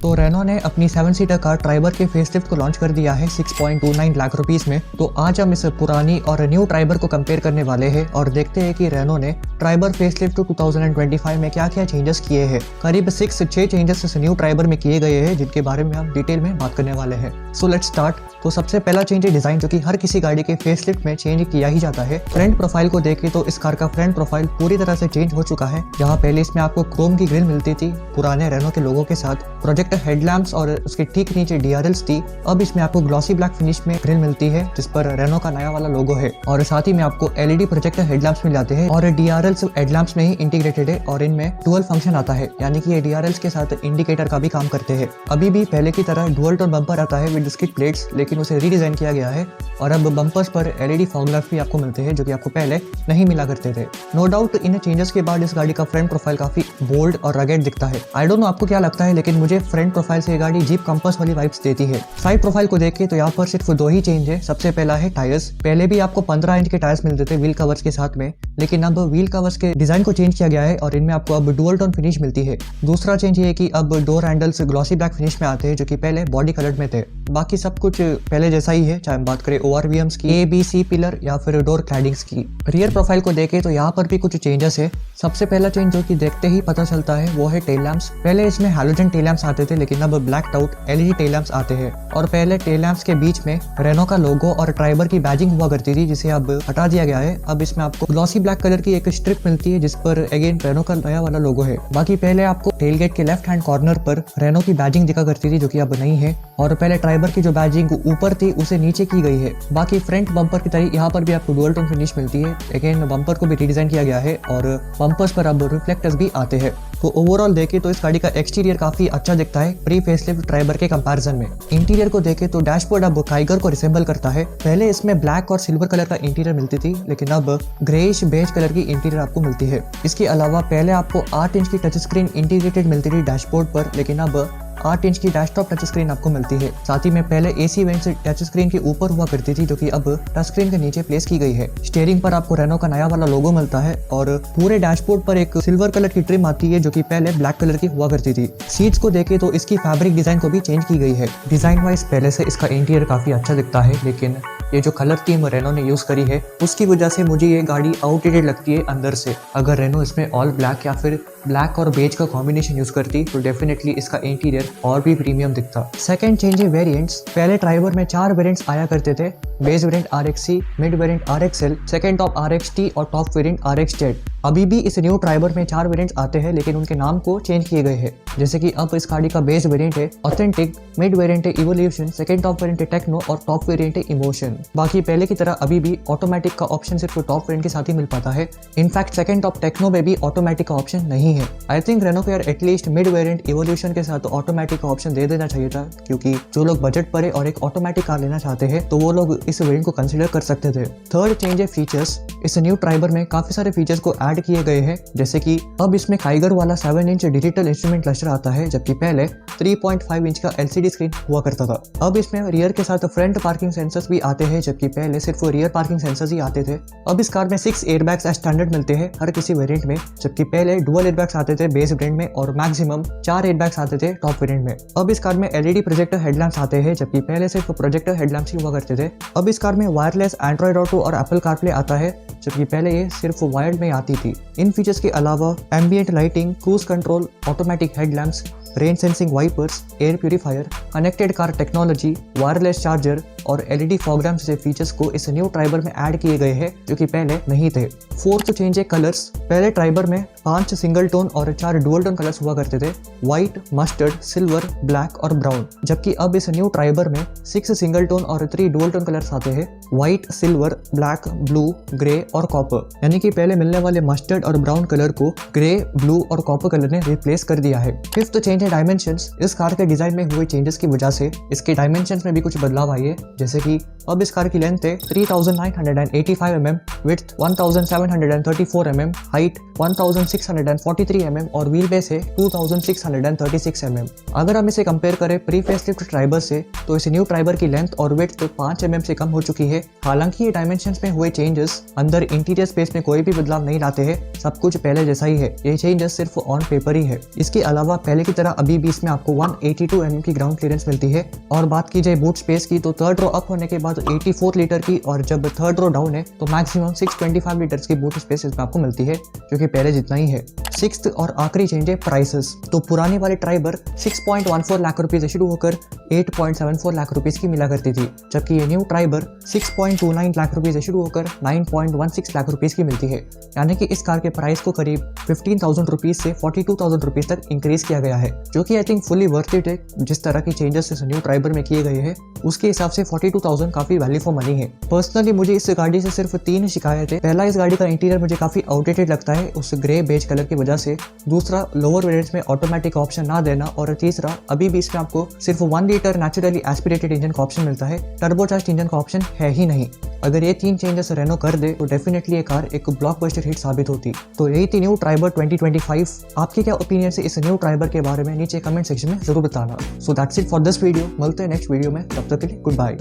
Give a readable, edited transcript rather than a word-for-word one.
तो रेनो ने अपनी 7 सीटर कार ट्राइबर के फेसलिफ्ट को लॉन्च कर दिया है 6.29 लाख रुपीस में। तो आज हम इस पुरानी और न्यू ट्राइबर को कंपेयर करने वाले हैं और देखते हैं कि रेनो ने ट्राइबर फेसलिफ्ट 2025 में क्या क्या चेंजेस किए हैं। करीब 6 चेंजेस इस न्यू ट्राइबर में किए गए हैं जिनके बारे में हम डिटेल में बात करने वाले हैं। So let's start. तो सबसे पहला चेंज है डिजाइन, जो कि हर किसी गाड़ी के फेसलिफ्ट में चेंज किया ही जाता है। फ्रंट प्रोफाइल को देखें तो इस कार का फ्रंट प्रोफाइल पूरी तरह से चेंज हो चुका है। जहां पहले इसमें आपको क्रोम की ग्रिल मिलती थी पुराने रेनो के लोगों के साथ, प्रोजेक्टर हेडलैम्प्स और उसके ठीक नीचे डीआरएल्स थी। अब इसमें आपको ग्लॉसी ब्लैक फिनिश में ग्रिल मिलती है जिस पर रेनो का नया वाला लोगो है और साथ ही में आपको एलईडी प्रोजेक्टर हेडलैम्प्स मिल जाते हैं और डीआरएल्स हेडलैम्प्स में ही इंटीग्रेटेड है और इनमें डुअल फंक्शन आता है, यानी कि ये डीआरएल्स के साथ इंडिकेटर का भी काम करते हैं। अभी भी पहले की तरह डुअल टोन बम्पर आता है विद स्किड प्लेट्स, लेकिन उसे रीडिजाइन किया गया है और अब बम्पर्स पर एलईडी फॉग लैम्प्स भी आपको मिलते हैं जो कि आपको पहले नहीं मिला करते थे। नो डाउट इन चेंजेस के बाद इस गाड़ी का फ्रंट प्रोफाइल काफी बोल्ड और रगेड दिखता है। आई डोंट नो आपको क्या लगता है, लेकिन मुझे फ्रंट प्रोफाइल से ये गाड़ी जीप कंपास वाली वाइब्स देती है। साइड प्रोफाइल को देखें तो यहाँ पर सिर्फ 2 ही चेंज है। सबसे पहला है टायर्स। पहले भी आपको 15 इंच के टायर्स मिलते थे व्हील कवर्स के साथ में, लेकिन अब व्हील कवर्स के डिजाइन को चेंज किया गया है और इनमें आपको अब डुअल टोन फिनिश मिलती है। दूसरा चेंज ये है कि अब door handles glossy black finish में आते हैं जो कि पहले बॉडी कलर्ड में थे। बाकी सब कुछ पहले जैसा ही है, चाहे हम बात करें ओआरवीएम्स की, ABC पिलर या फिर डोर क्लैडिंग्स की। रियर प्रोफाइल को देखें तो यहाँ पर भी कुछ चेंजेस है। सबसे पहला चेंज जो कि देखते ही पता चलता है वो है टेल लैम्प्स। पहले इसमें हैलोजन टेल लैम्प्स आते थे, लेकिन अब black out LED tail lamps आते हैं। और पहले टेल लैम्प्स के बीच में रेनो का लोगो और ट्राइबर की बैजिंग हुआ करती थी, जिसे अब हटा दिया गया है। अब इसमें आपको ग्लॉसी ब्लैक कलर की एक स्ट्रिप मिलती है जिस पर अगेन रेनो का नया वाला लोगो है। बाकी पहले आपको टेलगेट के लेफ्ट हैंड कॉर्नर पर रेनो की बैजिंग दिखा करती थी जो कि अब नहीं है, और पहले ट्राइबर की जो बैजिंग ऊपर थी उसे नीचे की गई है। बाकी फ्रंट बम्पर की तरह यहाँ पर भी आपको डुअल टोन फिनिश मिलती है। अगेन बम्पर को भी रिडिजाइन किया गया है और बम्पर्स पर अब रिफ्लेक्टर्स भी आते हैं। तो ओवरऑल देखें तो इस गाड़ी का एक्सटीरियर काफी अच्छा दिखता है प्री फेसलिफ्ट ट्राइबर के कंपैरिजन में। इंटीरियर को देखें तो डैशबोर्ड अब काइगर को रिसेंबल करता है। पहले इसमें ब्लैक और सिल्वर कलर का इंटीरियर मिलती थी, लेकिन अब ग्रेइश बेज कलर की इंटीरियर आपको मिलती है। इसके अलावा पहले आपको 8 इंच की टच स्क्रीन इंटीग्रेटेड मिलती थी डैशबोर्ड पर, लेकिन अब 8 इंच की डैशटॉप टच स्क्रीन आपको मिलती है। साथ ही में पहले एसी वेंट से टच स्क्रीन के ऊपर हुआ करती थी जो कि अब टच स्क्रीन के नीचे प्लेस की गई है। स्टीयरिंग पर आपको रेनो का नया वाला लोगो मिलता है और पूरे डैशबोर्ड पर एक सिल्वर कलर की ट्रिम आती है जो कि पहले ब्लैक कलर की हुआ करती थी। सीट्स को देखें तो इसकी फैब्रिक डिजाइन को भी चेंज की गई है। डिजाइन वाइज पहले से इसका इंटीरियर काफी अच्छा दिखता है, लेकिन ये जो कलर थीम रेनो ने यूज करी है उसकी वजह से मुझे ये गाड़ी आउटडेटेड लगती है अंदर से। अगर रेनो इसमें ऑल ब्लैक या फिर ब्लैक और बेज का कॉम्बिनेशन यूज करती तो डेफिनेटली इसका इंटीरियर और भी प्रीमियम दिखता। सेकंड चेंज है वेरिएंट्स। पहले ट्राइबर में 4 वेरिएंट्स आया करते थे, base variant RXC, mid variant RXL, second top RXT और टॉप वेरिएंट RXZ। अभी भी इस न्यू ट्राइबर में 4 वेरिएंट्स आते हैं, लेकिन उनके नाम को चेंज किए गए हैं। जैसे कि अब इस गाड़ी का बेस वेरिएंट है ऑथेंटिक, मिड वेरिएंट है इवोल्यूशन, सेकंड टॉप वेरिएंट है टेक्नो और टॉप वेरिएंट है इमोशन। बाकी पहले की तरह अभी भी ऑटोमेटिक का ऑप्शन सिर्फ टॉप वेरिएंट के साथ ही मिल पाता है। इनफैक्ट सेकंड टॉप टेक्नो में भी ऑटोमेटिक का ऑप्शन नहीं है। आई थिंक रेनो को यार एटलीस्ट मिड वेरिएंट इवोल्यूशन के साथ ऑटोमेटिक का ऑप्शन दे देना चाहिए था, क्योंकि जो लोग बजट पर है और एक ऑटोमेटिक कार लेना चाहते हैं तो वो लोग इस वेरिएंट को कंसीडर कर सकते थे। थर्ड चेंज है फीचर्स। इस न्यू ट्राइबर में काफी सारे फीचर्स को ऐड किए गए हैं, जैसे कि अब इसमें काइगर वाला 7 इंच डिजिटल इंस्ट्रूमेंट क्लस्टर आता है, जबकि पहले 3.5 इंच का LCD स्क्रीन हुआ करता था। अब इसमें रियर के साथ फ्रंट पार्किंग सेंसर्स भी आते हैं, जबकि पहले सिर्फ रियर पार्किंग सेंसर्स ही आते थे। अब इस कार में 6 एयरबैग्स स्टैंडर्ड मिलते हैं हर किसी वेरिएंट में, जबकि पहले डुअल एयरबैग्स आते थे बेस वेरिएंट में और मैक्सिमम 4 एयरबैग्स आते थे टॉप वेरिएंट में। अब इस कार में LED प्रोजेक्टर हेडलैम्प्स आते हैं, जबकि पहले सिर्फ प्रोजेक्टर हेडलैम्प्स ही हुआ करते थे। अब इस कार में वायरलेस एंड्रॉइड ऑटो और एप्पल कारप्ले आता है, जबकि पहले ये सिर्फ वायर्ड में आती थी। इन फीचर्स के अलावा ambient lighting, cruise control, automatic headlamps, rain sensing wipers, air purifier, connected car technology, wireless charger और LED फॉग लैम्प जैसे फीचर्स को इस न्यू ट्राइबर में ऐड किए गए हैं जो कि पहले नहीं थे। फोर्थ चेंज है कलर्स। पहले ट्राइबर में 5 सिंगल टोन और 4 डुअल टोन कलर्स हुआ करते थे, व्हाइट, मस्टर्ड, सिल्वर, ब्लैक और ब्राउन, जबकि अब इस न्यू ट्राइबर में 6 सिंगल टोन और 3 डुअल टोन कलर्स आते हैं, white, silver, black, blue, grey और कॉपर। यानी कि पहले मिलने वाले मस्टर्ड और ब्राउन कलर को ग्रे, ब्लू और कॉपर कलर ने रिप्लेस कर दिया है। फिफ्थ चेंज है डायमेंशंस। इस कार के डिजाइन में हुए चेंजेस की वजह से इसके डायमेंशंस में भी कुछ बदलाव आई है, जैसे कि अब इस कार की लेंथ है 3985 mm, width 1734 mm, height 1600 2643 mm और व्हील बेस है 2636 mm। अगर हम इसे कंपेयर करें प्री फेसलिफ्ट ट्राइबर से तो इस न्यू ट्राइबर की लेंथ और विड्थ 5 mm से कम हो चुकी है। हालांकि ये डायमेंशंस में हुए चेंजेस अंदर इंटीरियर स्पेस में कोई भी बदलाव नहीं लाते हैं, सब कुछ पहले जैसा ही है। ये चेंजेस सिर्फ ऑन पेपर ही है। इसके अलावा पहले की तरह अभी भी इसमें आपको 182 mm की ग्राउंड क्लियरेंस मिलती है। और बात की जाए बूट स्पेस की तो थर्ड रो अप होने के बाद 84 लीटर की और जब थर्ड रो डाउन है तो मैक्सिमम 625 लीटर्स की बूट स्पेस इसमें आपको मिलती है, जो कि पहले जितना ही है। सिक्स्थ और आखिरी चेंज है प्राइसेस। तो पुरानी वाली ट्राइबर 6.14 लाख रुपीज शुरू होकर 8.74 लाख रुपीज की मिला करती थी, जबकि ये न्यू ट्राइबर 6.29 लाख रुपीज शुरू होकर 9.16 लाख रुपीज की मिलती है। यानी कि इस कार के प्राइस को करीब 15,000 रुपीज से 42,000 रुपीज तक इंक्रीज किया गया है, जो कि I think fully worth it है। जिस तरह की चेंजेस इस न्यू ट्राइबर में किए गए हैं उसके हिसाब से 42,000 काफी वैल्यू फॉर मनी है। पर्सनली मुझे इस गाड़ी से सिर्फ 3 शिकायत है। पहला, इस गाड़ी का इंटीरियर मुझे काफी आउटडेटेड लगता है उस ग्रे बेज कलर की वजह से। दूसरा, लोअर वेरिएंट्स में ऑटोमेटिक ऑप्शन ना देना। और तीसरा, अभी भी इसमें आपको सिर्फ 1 लीटर नेचुरली एस्पिरेटेड इंजन का ऑप्शन मिलता है, टर्बोचार्ज्ड इंजन का ऑप्शन है ही नहीं। अगर ये 3 चेंजेस रेनो कर दे तो डेफिनेटली ये कार एक ब्लॉकबस्टर हिट साबित होती। तो यही थी न्यू ट्राइबर 2025। आपके क्या ओपिनियन है इस न्यू ट्राइबर के बारे में नीचे कमेंट सेक्शन में जरूर बताना। So that's it for this video. मिलते हैं नेक्स्ट वीडियो में, तब तक के लिए गुड बाय।